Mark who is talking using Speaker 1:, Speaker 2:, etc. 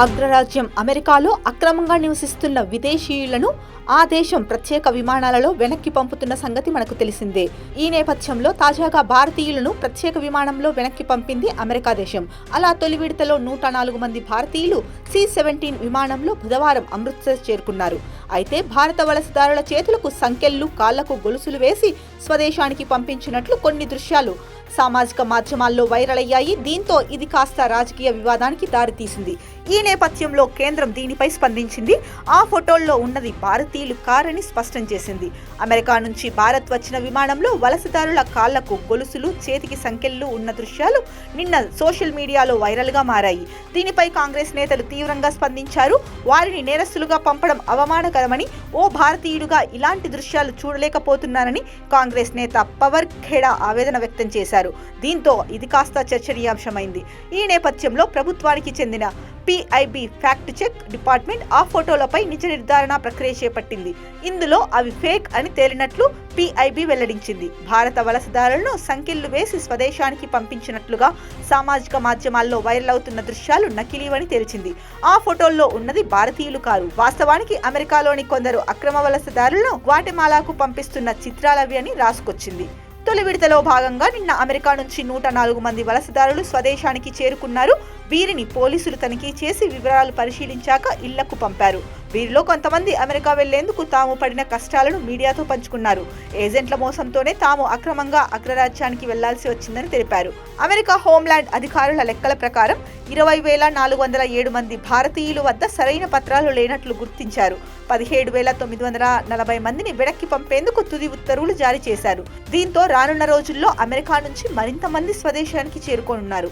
Speaker 1: అగ్రరాజ్యం అమెరికాలో అక్రమంగా నివసిస్తున్న విదేశీయులను ఆ దేశం ప్రత్యేక విమానాలలో వెనక్కి పంపుతున్న సంగతి మనకు తెలిసిందే. ఈ నేపథ్యంలో తాజాగా భారతీయులను ప్రత్యేక విమానంలో వెనక్కి పంపింది అమెరికా దేశం. అలా తొలి విడతలో 104 మంది భారతీయులు C-17 విమానంలో బుధవారం అమృత్సర్ చేరుకున్నారు. అయితే భారత వలసదారుల చేతులకు సంకెళ్లు, కాళ్లకు గొలుసులు వేసి స్వదేశానికి పంపించినట్లు కొన్ని దృశ్యాలు సామాజిక మాధ్యమాల్లో వైరల్ అయ్యాయి. దీంతో ఇది కాస్త రాజకీయ వివాదానికి దారితీసింది. ఈ నేపథ్యంలో కేంద్రం దీనిపై స్పందించింది. ఆ ఫోటోల్లో ఉన్నది భారతీయులు కారని స్పష్టం చేసింది. అమెరికా నుంచి భారత్ వచ్చిన విమానంలో వలసదారుల కాళ్లకు గొలుసులు, చేతికి సంకెళ్లు ఉన్న దృశ్యాలు నిన్న సోషల్ మీడియాలో వైరల్గా మారాయి. దీనిపై కాంగ్రెస్ నేతలు తీవ్రంగా స్పందించారు. వారిని నేరస్తులుగా పంపడం అవమానకరమని, ఓ భారతీయుడుగా ఇలాంటి దృశ్యాలు చూడలేకపోతున్నానని కాంగ్రెస్ నేత పవర్ ఖేడా ఆవేదన వ్యక్తం చేశారు. దీంతో ఇది కాస్త చర్చనీయాంశమైంది. ఈ నేపథ్యంలో ప్రభుత్వానికి చెందిన PIB ఫ్యాక్ట్ చెక్ డిపార్ట్మెంట్ ఆ ఫోటోలపై నిజ నిర్ధారణ ప్రక్రియ చేపట్టింది. ఇందులో అవి ఫేక్ అని తేలినట్లు PIB వెల్లడించింది. భారత వలసదారులను సంకెళ్లు వేసి స్వదేశానికి పంపించినట్లుగా సామాజిక మాధ్యమాల్లో వైరల్ అవుతున్న దృశ్యాలు నకిలీవని తేల్చింది. ఆ ఫోటోల్లో ఉన్నది భారతీయులు కారు. వాస్తవానికి అమెరికాలోని కొందరు అక్రమ వలసదారులను గ్వాటెమాలాకు పంపిస్తున్న చిత్రాలవి అని రాసుకొచ్చింది. తొలి విడతలో భాగంగా నిన్న అమెరికా నుంచి 104 మంది వలసదారులు స్వదేశానికి చేరుకున్నారు. వీరిని పోలీసులు తనిఖీ చేసి వివరాలు పరిశీలించాక ఇళ్లకు పంపారు. వీరిలో కొంతమంది అమెరికా వెళ్లేందుకు తాము పడిన కష్టాలను మీడియాతో పంచుకున్నారు. ఏజెంట్ల మోసంతోనే తాము అక్రమంగా అగ్రరాజ్యానికి వెళ్లాల్సి వచ్చిందని తెలిపారు. అమెరికా హోంల్యాండ్ అధికారుల లెక్కల ప్రకారం 20,407 మంది భారతీయుల వద్ద సరైన పత్రాలు లేనట్లు గుర్తించారు. 17,940 మందిని వెనక్కి పంపేందుకు తుది ఉత్తర్వులు జారీ చేశారు. దీంతో రానున్న రోజుల్లో అమెరికా నుంచి మరింత మంది స్వదేశానికి చేరుకోనున్నారు.